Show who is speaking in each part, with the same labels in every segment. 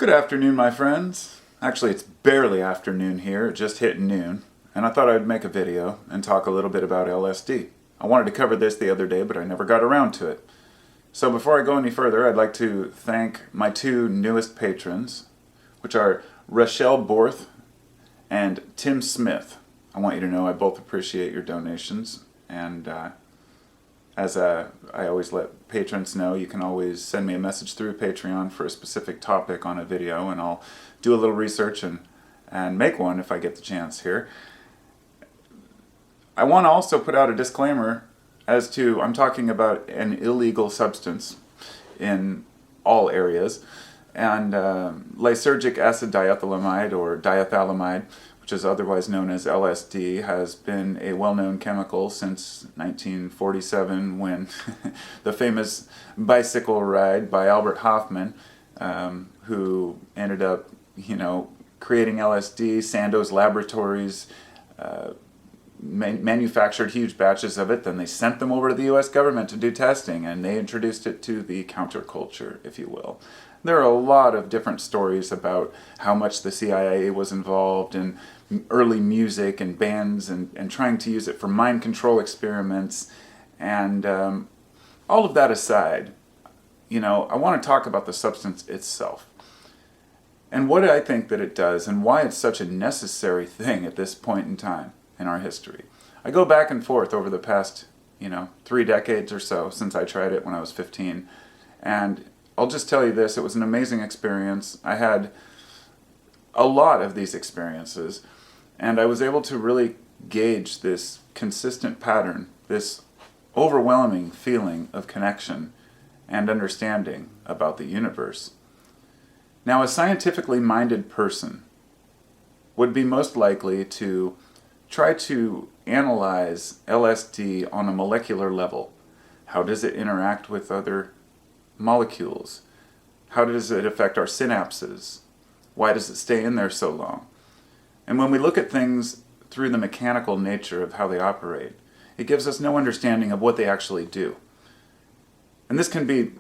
Speaker 1: Good afternoon, my friends. Actually, it's barely afternoon here, it just hit noon, and I thought I'd make a video and talk a little bit about LSD. I wanted to cover this the other day, but I never got around to it. So before I go any further, I'd like to thank my two newest patrons, which are Rochelle Borth and Tim Smith. I want you to know I both appreciate your donations, and I always let patrons know, you can always send me a message through Patreon for a specific topic on a video, and I'll do a little research and make one if I get the chance here. I want to also put out a disclaimer as to, I'm talking about an illegal substance in all areas, and lysergic acid diethylamide, or diethylamide, which is otherwise known as LSD, has been a well-known chemical since 1947 when the famous bicycle ride by Albert Hofmann, who ended up, creating LSD. Sandoz Laboratories manufactured huge batches of it, then they sent them over to the US government to do testing, and they introduced it to the counterculture, if you will. There are a lot of different stories about how much the CIA was involved in early music and bands and trying to use it for mind control experiments. And all of that aside, I want to talk about the substance itself and what I think that it does and why it's such a necessary thing at this point in time in our history. I go back and forth over the past, 3 decades or so since I tried it when I was 15. And I'll just tell you this, it was an amazing experience. I had a lot of these experiences, and I was able to really gauge this consistent pattern, this overwhelming feeling of connection and understanding about the universe. Now, a scientifically minded person would be most likely to try to analyze LSD on a molecular level. How does it interact with other molecules? How does it affect our synapses? Why does it stay in there so long? And when we look at things through the mechanical nature of how they operate, it gives us no understanding of what they actually do. And this can be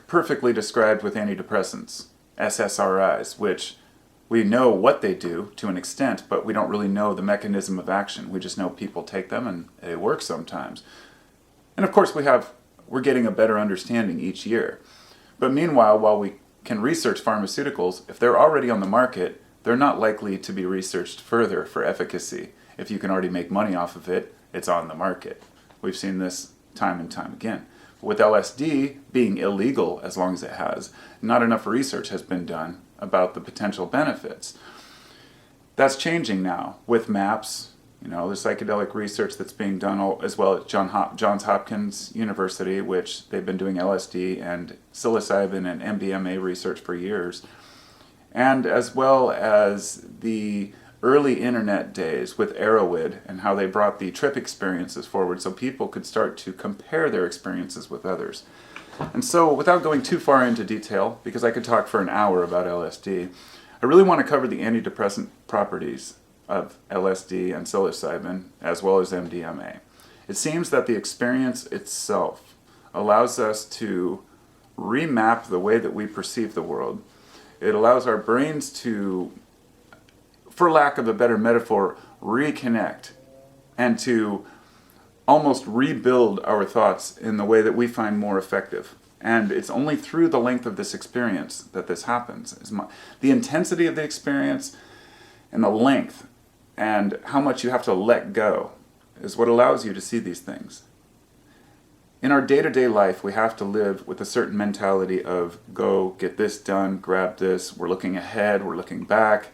Speaker 1: perfectly described with antidepressants, SSRIs, which we know what they do to an extent, but we don't really know the mechanism of action. We just know people take them and they work sometimes. And of course we're getting a better understanding each year. But meanwhile, while we can research pharmaceuticals, if they're already on the market, they're not likely to be researched further for efficacy. If you can already make money off of it, it's on the market. We've seen this time and time again. With LSD being illegal as long as it has, not enough research has been done about the potential benefits. That's changing now with MAPS, the psychedelic research that's being done as well at Johns Hopkins University, which they've been doing LSD and psilocybin and MDMA research for years, and as well as the early internet days with Arrowhead and how they brought the trip experiences forward so people could start to compare their experiences with others. And so, without going too far into detail, because I could talk for an hour about LSD, I really want to cover the antidepressant properties of LSD and psilocybin, as well as MDMA. It seems that the experience itself allows us to remap the way that we perceive the world. It allows our brains to, for lack of a better metaphor, reconnect and to almost rebuild our thoughts in the way that we find more effective. And it's only through the length of this experience that this happens. The intensity of the experience and the length and how much you have to let go is what allows you to see these things. In our day-to-day life, we have to live with a certain mentality of go, get this done, grab this, we're looking ahead, we're looking back.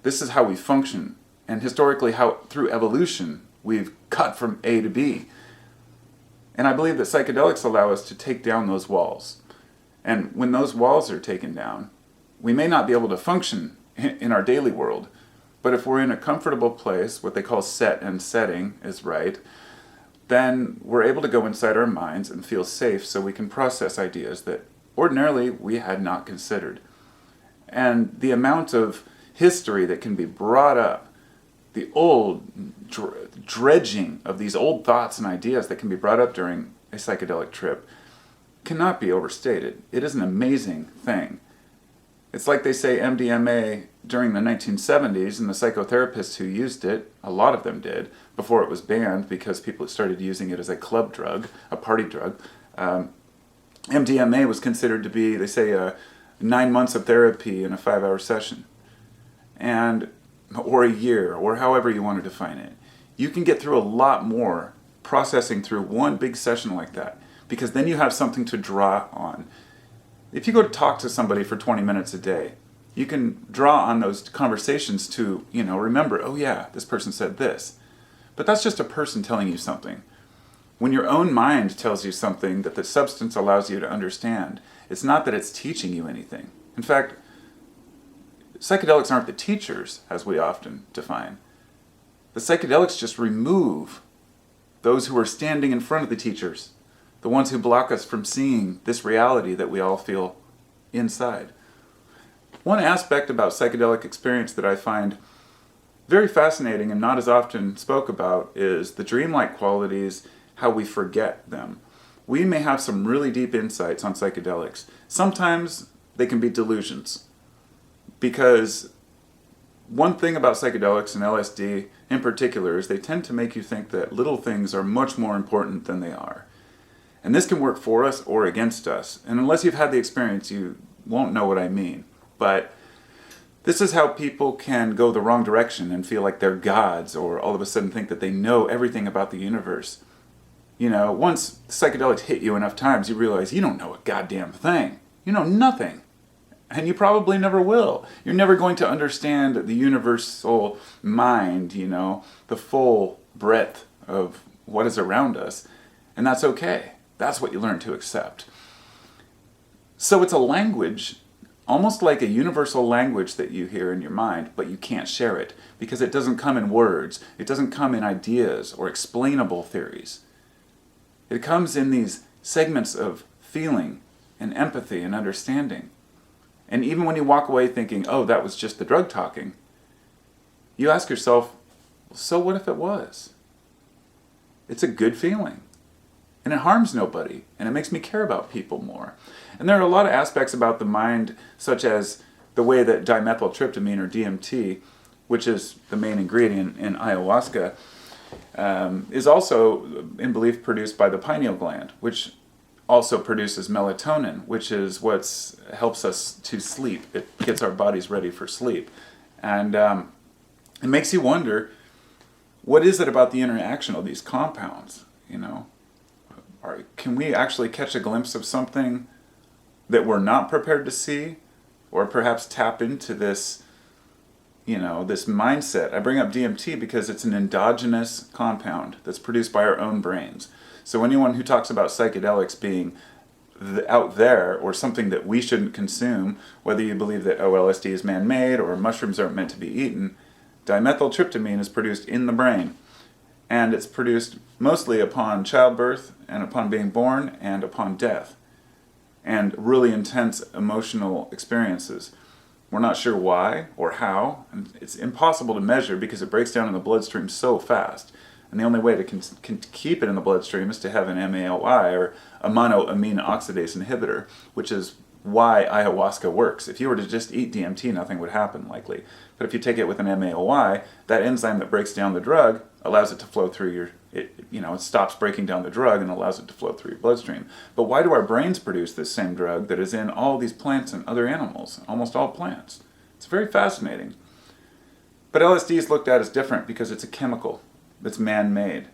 Speaker 1: This is how we function. And historically, how through evolution, we've cut from A to B. And I believe that psychedelics allow us to take down those walls. And when those walls are taken down, we may not be able to function in our daily world, but if we're in a comfortable place, what they call set and setting is right, then we're able to go inside our minds and feel safe so we can process ideas that ordinarily we had not considered. And the amount of history that can be brought up, the old dredging of these old thoughts and ideas that can be brought up during a psychedelic trip cannot be overstated. It is an amazing thing. It's like they say MDMA during the 1970s, and the psychotherapists who used it, a lot of them did, before it was banned because people started using it as a club drug, a party drug. MDMA was considered to be, they say, 9 months of therapy in a 5-hour session, or a year, or however you want to define it. You can get through a lot more processing through one big session like that, because then you have something to draw on. If you go to talk to somebody for 20 minutes a day, you can draw on those conversations to, remember, oh yeah, this person said this. But that's just a person telling you something. When your own mind tells you something that the substance allows you to understand, it's not that it's teaching you anything. In fact, psychedelics aren't the teachers, as we often define. The psychedelics just remove those who are standing in front of the teachers, the ones who block us from seeing this reality that we all feel inside. One aspect about psychedelic experience that I find very fascinating and not as often spoke about is the dreamlike qualities, how we forget them. We may have some really deep insights on psychedelics. Sometimes they can be delusions, because one thing about psychedelics and LSD in particular is they tend to make you think that little things are much more important than they are. And this can work for us or against us. And unless you've had the experience, you won't know what I mean. But this is how people can go the wrong direction and feel like they're gods, or all of a sudden think that they know everything about the universe. Once psychedelics hit you enough times, you realize you don't know a goddamn thing. You know nothing. And you probably never will. You're never going to understand the universal mind, the full breadth of what is around us. And that's okay. That's what you learn to accept. So it's a language, almost like a universal language that you hear in your mind, but you can't share it because it doesn't come in words. It doesn't come in ideas or explainable theories. It comes in these segments of feeling and empathy and understanding. And even when you walk away thinking, oh, that was just the drug talking, you ask yourself, so what if it was? It's a good feeling. And it harms nobody. And it makes me care about people more. And there are a lot of aspects about the mind, such as the way that dimethyltryptamine, or DMT, which is the main ingredient in ayahuasca, is also, in belief, produced by the pineal gland, which also produces melatonin, which is what helps us to sleep. It gets our bodies ready for sleep. And it makes you wonder, what is it about the interaction of these compounds? Can we actually catch a glimpse of something that we're not prepared to see? Or perhaps tap into this, this mindset? I bring up DMT because it's an endogenous compound that's produced by our own brains. So anyone who talks about psychedelics being out there or something that we shouldn't consume, whether you believe that LSD is man-made or mushrooms aren't meant to be eaten, dimethyltryptamine is produced in the brain. And it's produced mostly upon childbirth and upon being born and upon death. And really intense emotional experiences. We're not sure why or how, and it's impossible to measure because it breaks down in the bloodstream so fast. And the only way to keep it in the bloodstream is to have an MAOI, or a monoamine oxidase inhibitor, which is why ayahuasca works. If you were to just eat DMT, nothing would happen, likely. But if you take it with an MAOI, that enzyme that breaks down the drug allows it to flow through it stops breaking down the drug and allows it to flow through your bloodstream. But why do our brains produce this same drug that is in all these plants and other animals, almost all plants? It's very fascinating. But LSD is looked at as different because it's a chemical that's man-made.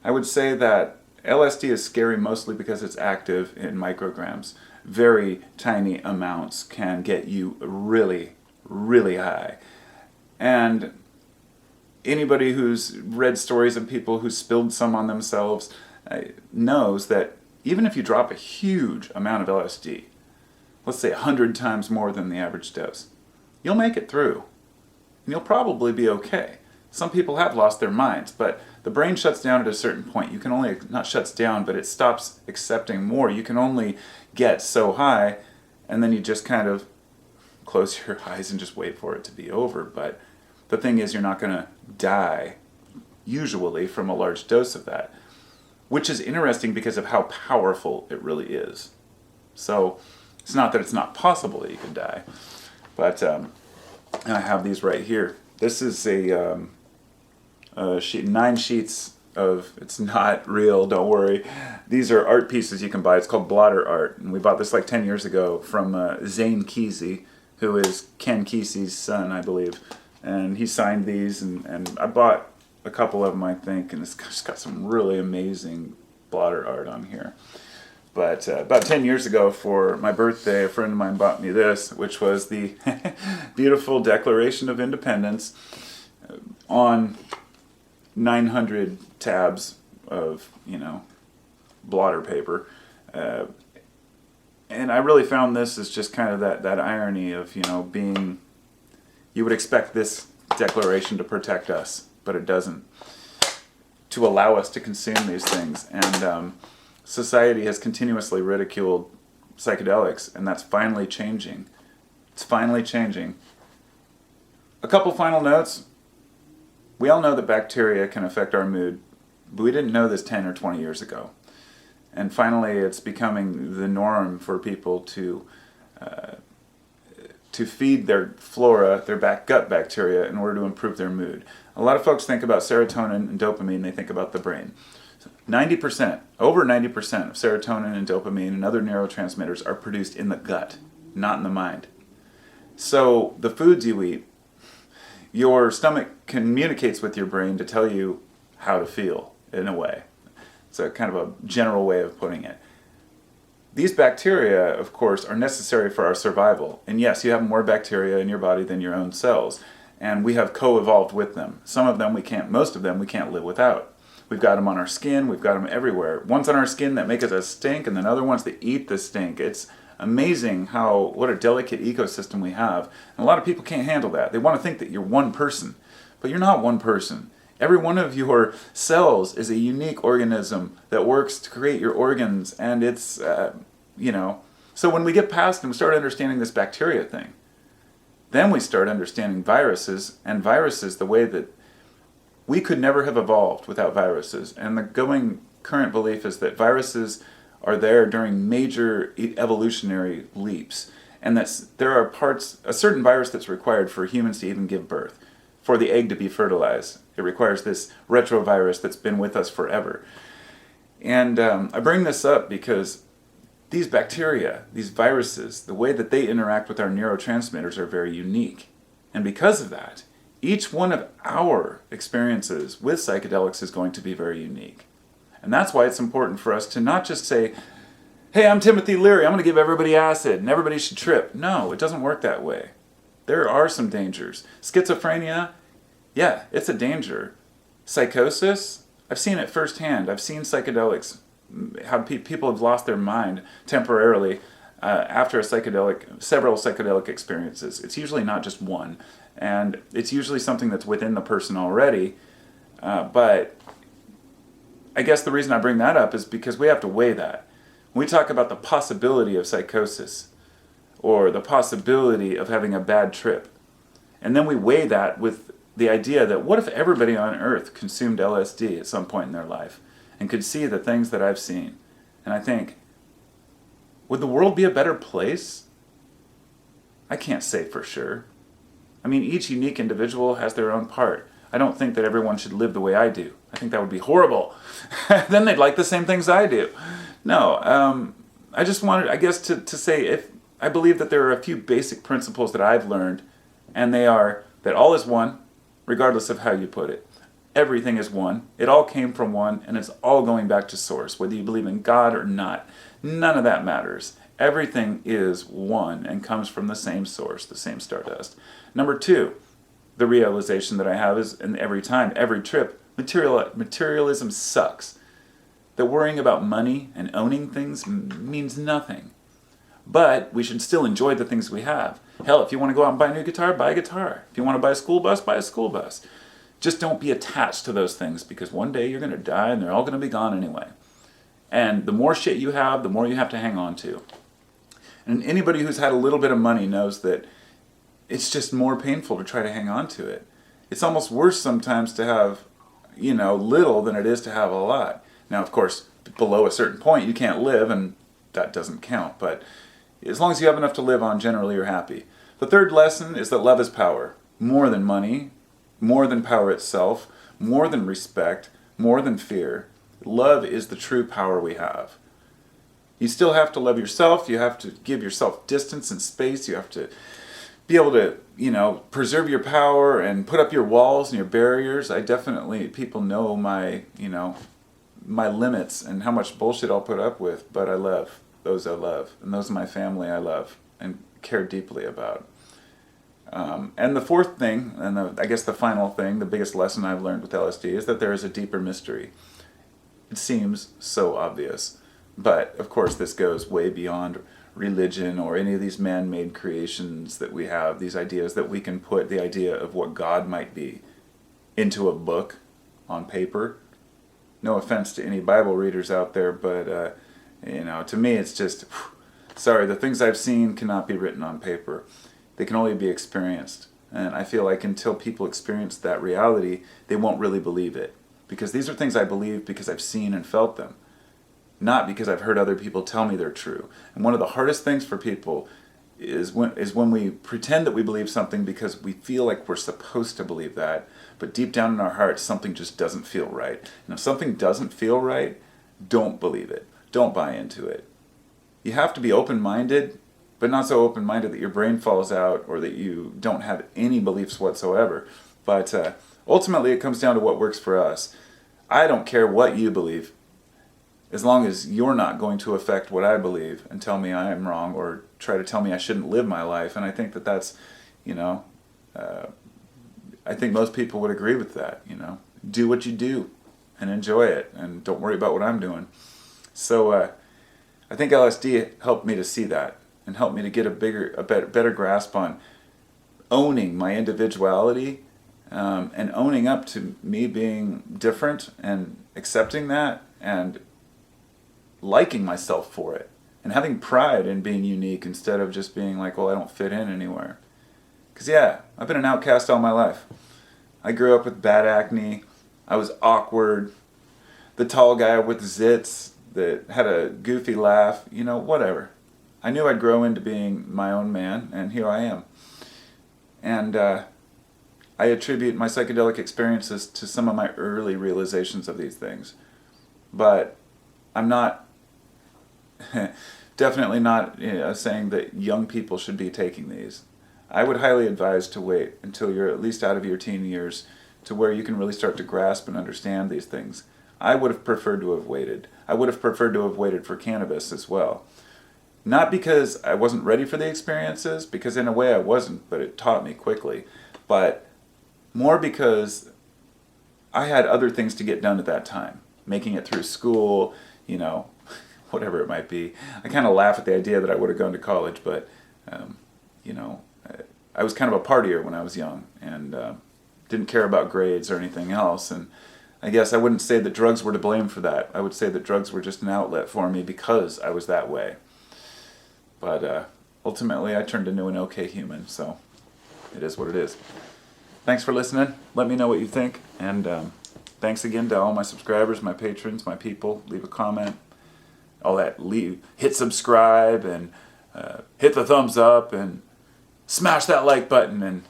Speaker 1: I would say that LSD is scary mostly because it's active in micrograms. Very tiny amounts can get you really, really high. And anybody who's read stories of people who spilled some on themselves knows that even if you drop a huge amount of LSD, let's say 100 times more than the average dose, you'll make it through. And you'll probably be okay. Some people have lost their minds, but the brain shuts down at a certain point. You can only, not shuts down, but it stops accepting more. You can only get so high, and then you just kind of close your eyes and just wait for it to be over. But the thing is, you're not going to die, usually, from a large dose of that, which is interesting because of how powerful it really is. So It's not that it's not possible that you could die, but I have these right here. This is a sheet, 9 sheets of, it's not real, don't worry. These are art pieces you can buy. It's called blotter art, and we bought this like 10 years ago from Zane Kesey, who is Ken Kesey's son, I believe. And he signed these, and I bought a couple of them, I think, and it's just got some really amazing blotter art on here. But about 10 years ago, for my birthday, a friend of mine bought me this, which was the beautiful Declaration of Independence on 900 tabs of, blotter paper. And I really found this as just kind of that irony of, being, you would expect this declaration to protect us, but it doesn't, to allow us to consume these things. And society has continuously ridiculed psychedelics, and that's finally changing. It's finally changing. A couple final notes. We all know that bacteria can affect our mood, but we didn't know this 10 or 20 years ago. And finally, it's becoming the norm for people to feed their flora, their gut bacteria, in order to improve their mood. A lot of folks think about serotonin and dopamine, they think about the brain. 90%, over 90% of serotonin and dopamine and other neurotransmitters are produced in the gut, not in the mind. So the foods you eat, your stomach communicates with your brain to tell you how to feel, in a way. It's a kind of a general way of putting it. These bacteria, of course, are necessary for our survival. And yes, you have more bacteria in your body than your own cells. And we have co-evolved with them. Some of them we can't, most of them we can't live without. We've got them on our skin, we've got them everywhere. Ones on our skin that make us a stink, and then other ones that eat the stink. It's amazing what a delicate ecosystem we have. And a lot of people can't handle that. They want to think that you're one person, but you're not one person. Every one of your cells is a unique organism that works to create your organs, and it's, So when we get past and we start understanding this bacteria thing, then we start understanding viruses, and viruses the way that we could never have evolved without viruses. And the current belief is that viruses are there during major evolutionary leaps, and that there are a certain virus that's required for humans to even give birth, for the egg to be fertilized. It requires this retrovirus that's been with us forever. And I bring this up because these bacteria, these viruses, the way that they interact with our neurotransmitters are very unique. And because of that, each one of our experiences with psychedelics is going to be very unique. And that's why it's important for us to not just say, hey, I'm Timothy Leary, I'm going to give everybody acid and everybody should trip. No, it doesn't work that way. There are some dangers. Schizophrenia, yeah, it's a danger. Psychosis, I've seen it firsthand. I've seen psychedelics, how people have lost their mind temporarily after several psychedelic experiences. It's usually not just one, and it's usually something that's within the person already. But I guess the reason I bring that up is because we have to weigh that. When we talk about the possibility of psychosis, or the possibility of having a bad trip, and then we weigh that with the idea that what if everybody on Earth consumed LSD at some point in their life and could see the things that I've seen? And I think, would the world be a better place? I can't say for sure. I mean, each unique individual has their own part. I don't think that everyone should live the way I do. I think that would be horrible. Then they'd like the same things I do. No, I just wanted, I guess, to say, if I believe that there are a few basic principles that I've learned, and they are that all is one, regardless of how you put it. Everything is one. It all came from one, and it's all going back to source, whether you believe in God or not. None of that matters. Everything is one and comes from the same source, the same stardust. Number 2, the realization that I have is, and every time, every trip, materialism sucks. That worrying about money and owning things means nothing. But we should still enjoy the things we have. Hell, if you want to go out and buy a new guitar, buy a guitar. If you want to buy a school bus, buy a school bus. Just don't be attached to those things, because one day you're going to die and they're all going to be gone anyway. And the more shit you have, the more you have to hang on to. And anybody who's had a little bit of money knows that it's just more painful to try to hang on to it. It's almost worse sometimes to have, little than it is to have a lot. Now, of course, below a certain point you can't live, and that doesn't count. But As long as you have enough to live on, generally you're happy. The third lesson is that love is power. More than money, more than power itself, more than respect, more than fear. Love is the true power we have. You still have to love yourself. You have to give yourself distance and space. You have to be able to, preserve your power and put up your walls and your barriers. People know my limits and how much bullshit I'll put up with, but I love those I love, and those are my family I love and care deeply about. And the fourth thing, and I guess the final thing, the biggest lesson I've learned with LSD is that there is a deeper mystery. It seems so obvious, but of course this goes way beyond religion or any of these man-made creations that we have, these ideas that we can put the idea of what God might be into a book on paper. No offense to any Bible readers out there, but to me it's just, sorry, the things I've seen cannot be written on paper. They can only be experienced. And I feel like until people experience that reality, they won't really believe it. Because these are things I believe because I've seen and felt them, not because I've heard other people tell me they're true. And one of the hardest things for people is when we pretend that we believe something because we feel like we're supposed to believe that, but deep down in our hearts something just doesn't feel right. And if something doesn't feel right, don't believe it. Don't buy into it. You have to be open-minded, but not so open-minded that your brain falls out or that you don't have any beliefs whatsoever. But ultimately it comes down to what works for us. I don't care what you believe, as long as you're not going to affect what I believe and tell me I am wrong or try to tell me I shouldn't live my life. And I think that's, I think most people would agree with that, Do what you do and enjoy it and don't worry about what I'm doing. So I think LSD helped me to see that and helped me to get a better grasp on owning my individuality and owning up to me being different and accepting that and liking myself for it and having pride in being unique instead of just being like, well, I don't fit in anywhere. Because I've been an outcast all my life. I grew up with bad acne. I was awkward. The tall guy with zits that had a goofy laugh, whatever. I knew I'd grow into being my own man, and here I am. And I attribute my psychedelic experiences to some of my early realizations of these things. But I'm not, definitely not saying that young people should be taking these. I would highly advise to wait until you're at least out of your teen years to where you can really start to grasp and understand these things. I would have preferred to have waited. I would have preferred to have waited for cannabis as well. Not because I wasn't ready for the experiences, because in a way I wasn't, but it taught me quickly. But more because I had other things to get done at that time. Making it through school, whatever it might be. I kind of laugh at the idea that I would have gone to college, but, I was kind of a partier when I was young and didn't care about grades or anything else. And I guess I wouldn't say that drugs were to blame for that. I would say that drugs were just an outlet for me because I was that way. But ultimately I turned into an okay human, so it is what it is. Thanks for listening. Let me know what you think. And thanks again to all my subscribers, my patrons, my people. Leave a comment. All that. Hit subscribe and hit the thumbs up and smash that like button and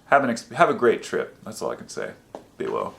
Speaker 1: have a great trip. That's all I can say. Be well.